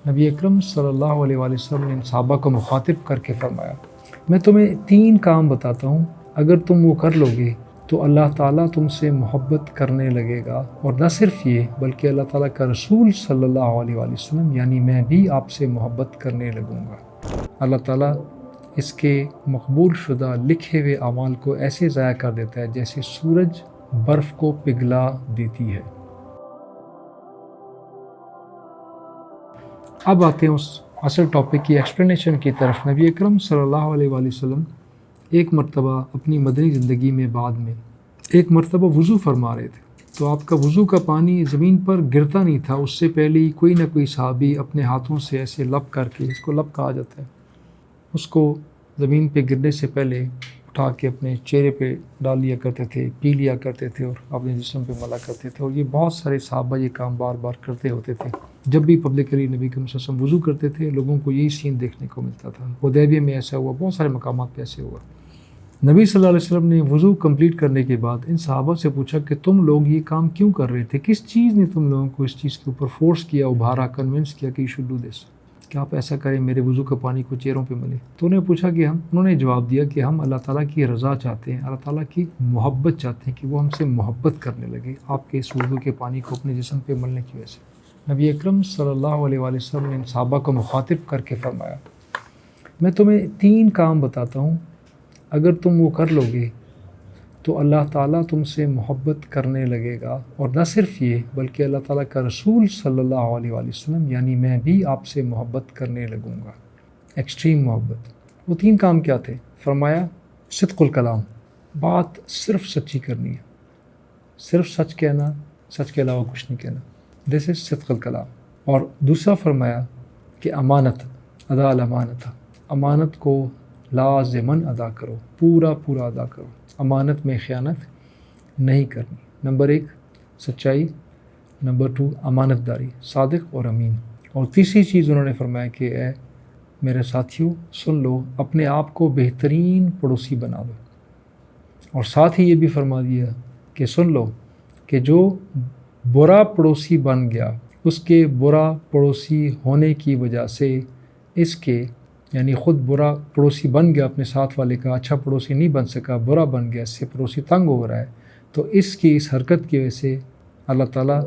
نبی اکرم صلی اللہ علیہ وآلہ وسلم نے ان صحابہ کو مخاطب کر کے فرمایا، میں تمہیں 3 کام بتاتا ہوں، اگر تم وہ کر لو گے تو اللہ تعالیٰ تم سے محبت کرنے لگے گا، اور نہ صرف یہ بلکہ اللہ تعالیٰ کا رسول صلی اللہ علیہ وآلہ وسلم یعنی میں بھی آپ سے محبت کرنے لگوں گا۔ اللہ تعالیٰ اس کے مقبول شدہ لکھے ہوئے اعمال کو ایسے ضائع کر دیتا ہے جیسے سورج برف کو پگھلا دیتی ہے۔ اب آتے ہیں اس اصل ٹاپک کی ایکسپلینیشن کی طرف۔ نبی اکرم صلی اللہ علیہ وآلہ وسلم ایک مرتبہ اپنی مدنی زندگی میں بعد میں ایک مرتبہ وضو فرما رہے تھے، تو آپ کا وضو کا پانی زمین پر گرتا نہیں تھا، اس سے پہلے ہی کوئی نہ کوئی صحابی اپنے ہاتھوں سے ایسے لپ کر کے، اس کو لپ کہا جاتا ہے، اس کو زمین پہ گرنے سے پہلے اٹھا کے اپنے چہرے پہ ڈال لیا کرتے تھے، پی لیا کرتے تھے اور اپنے جسم پہ ملا کرتے تھے، اور یہ بہت سارے صحابہ یہ کام بار بار کرتے ہوتے تھے۔ جب بھی پبلکلی نبی کریم صلی اللہ علیہ وسلم وضو کرتے تھے، لوگوں کو یہی سین دیکھنے کو ملتا تھا۔ حدیبیہ میں ایسا ہوا، بہت سارے مقامات پہ ایسے ہوا۔ نبی صلی اللہ علیہ وسلم نے وضو کمپلیٹ کرنے کے بعد ان صحابہ سے پوچھا کہ تم لوگ یہ کام کیوں کر رہے تھے؟ کس چیز نے تم لوگوں کو اس چیز کے اوپر فورس کیا، ابھارا، کنونس کیا کہ یو شوڈ ڈو دس، کہ آپ ایسا کریں، میرے وضو کا پانی کو چہروں پہ ملے؟ تو انہوں نے پوچھا کہ انہوں نے جواب دیا کہ ہم اللہ تعالیٰ کی رضا چاہتے ہیں، اللہ تعالیٰ کی محبت چاہتے ہیں، کہ وہ ہم سے محبت کرنے لگے آپ کے اس وضو کے پانی کو اپنے جسم پہ ملنے کی وجہ سے۔ نبی اکرم صلی اللہ علیہ وآلہ وسلم نے ان صحابہ کو مخاطب کر کے فرمایا، میں تمہیں 3 کام بتاتا ہوں، اگر تم وہ کر لو گے تو اللہ تعالیٰ تم سے محبت کرنے لگے گا، اور نہ صرف یہ بلکہ اللہ تعالیٰ کا رسول صلی اللہ علیہ وآلہ وسلم یعنی میں بھی آپ سے محبت کرنے لگوں گا، ایکسٹریم محبت۔ وہ 3 کام کیا تھے؟ فرمایا صدق الکلام، بات صرف سچی کرنی ہے، صرف سچ کہنا، سچ کے علاوہ کچھ نہیں کہنا، دس از صدق الکلام۔ اور دوسرا فرمایا کہ امانت، ادا الامانت، امانت کو لازماً ادا کرو، پورا ادا کرو، امانت میں خیانت نہیں کرنی۔ نمبر 1 سچائی، نمبر 2 امانت داری، صادق اور امین۔ اور تیسری چیز انہوں نے فرمایا کہ اے میرے ساتھیوں سن لو، اپنے آپ کو بہترین پڑوسی بنا دو، اور ساتھ ہی یہ بھی فرما دیا کہ سن لو کہ جو برا پڑوسی بن گیا، اس کے برا پڑوسی ہونے کی وجہ سے اس کے یعنی خود برا پڑوسی بن گیا، اپنے ساتھ والے کا اچھا پڑوسی نہیں بن سکا، برا بن گیا، اس سے پڑوسی تنگ ہو رہا ہے، تو اس کی اس حرکت کی وجہ سے اللہ تعالیٰ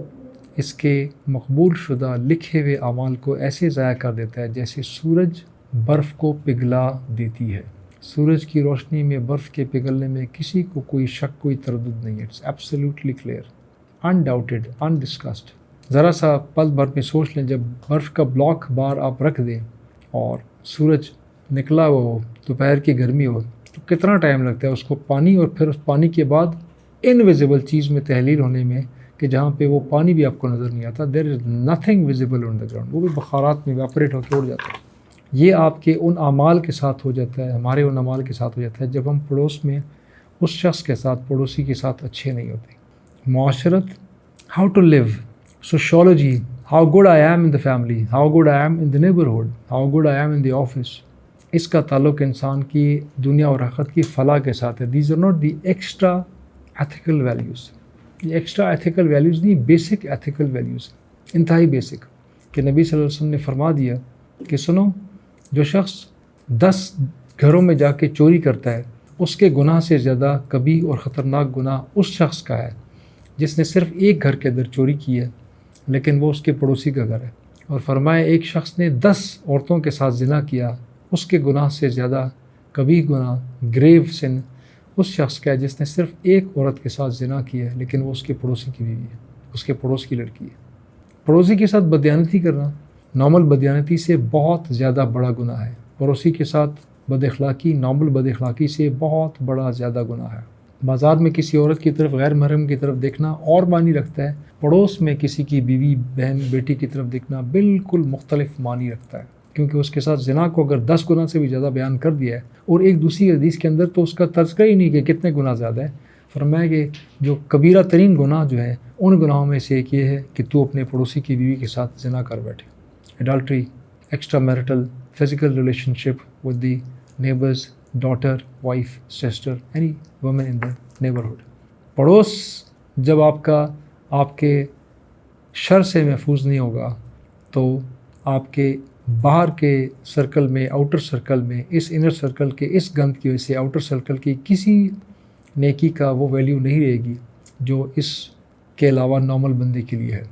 اس کے مقبول شدہ لکھے ہوئے اعمال کو ایسے ضائع کر دیتا ہے جیسے سورج برف کو پگھلا دیتی ہے۔ سورج کی روشنی میں برف کے پگھلنے میں کسی کو کوئی شک، کوئی تردد نہیں ہے، اٹس ایبسلیوٹلی کلیئر، انڈاؤٹڈ، انڈسکسڈ۔ ذرا سا پل بھر میں سوچ لیں، جب برف کا بلاک بار آپ رکھ دیں اور سورج نکلا ہو، دوپہر کی گرمی ہو، تو کتنا ٹائم لگتا ہے اس کو پانی اور پھر اس پانی کے بعد انویزیبل چیز میں تحلیل ہونے میں، کہ جہاں پہ وہ پانی بھی آپ کو نظر نہیں آتا، there is nothing visible on the ground, وہ بھی بخارات میں ایواپوریٹ ہو کے اڑ جاتا ہے۔ یہ آپ کے ان اعمال کے ساتھ ہو جاتا ہے، ہمارے ان اعمال کے ساتھ ہو جاتا ہے جب ہم پڑوس میں اس شخص کے ساتھ، پڑوسی کے ساتھ اچھے نہیں ہوتے۔ معاشرت، how to live, sociology, how good I am in the family, how good I am in the neighbourhood, how good I am in the office, اس کا تعلق انسان کی دنیا اور آخرت کی فلاح کے ساتھ ہے۔ These are not the extra ethical values, یہ ایکسٹرا ایتھیکل ویلیوز نہیں، بیسک ایتھیکل ویلیوز، انتہائی بیسک، کہ نبی صلی اللہ علیہ وسلم نے فرما دیا کہ سنو، جو شخص 10 گھروں میں جا کے چوری کرتا ہے، اس کے گناہ سے زیادہ کبھی اور خطرناک گناہ اس شخص کا ہے جس نے صرف ایک گھر کے اندر چوری کی ہے لیکن وہ اس کے پڑوسی کا گھر ہے۔ اور فرمایا ایک شخص نے 10 عورتوں کے ساتھ زنا کیا، اس کے گناہ سے زیادہ کبھی گناہ، گریو سن، اس شخص کا ہے جس نے صرف ایک عورت کے ساتھ زنا کیا ہے لیکن وہ اس کے پڑوسی کی بیوی ہے، اس کے پڑوس کی لڑکی ہے۔ پڑوسی کے ساتھ بددیانتی کرنا نارمل بددیانتی سے بہت زیادہ بڑا گناہ ہے، پڑوسی کے ساتھ بد اخلاقی نارمل بد اخلاقی سے بہت بڑا زیادہ گناہ ہے۔ بازار میں کسی عورت کی طرف غیر محرم کی طرف دیکھنا اور معنی رکھتا ہے، پڑوس میں کسی کی بیوی، بہن، بیٹی کی طرف دیکھنا بالکل مختلف معنی رکھتا ہے، کیونکہ اس کے ساتھ زنا کو اگر 10 گنا سے بھی زیادہ بیان کر دیا ہے، اور ایک دوسری حدیث کے اندر تو اس کا تذکرہ ہی نہیں کہ کتنے گناہ زیادہ ہے، فرمایا کہ جو کبیرہ ترین گناہ جو ہے ان گناہوں میں سے ایک یہ ہے کہ تو اپنے پڑوسی کی بیوی کے ساتھ زنا کر بیٹھے۔ Adultery, extra marital physical relationship with the neighbours, daughter, wife, sister, any woman in the neighbourhood. پڑوس جب آپ کے شر سے محفوظ نہیں ہوگا تو آپ کے باہر کے سرکل میں، آؤٹر سرکل میں، اس انر سرکل کے اس گند کی وجہ سے آؤٹر سرکل کی کسی نیکی کا وہ ویلیو نہیں رہے گی جو اس کے علاوہ نارمل بندے کے لیے ہے۔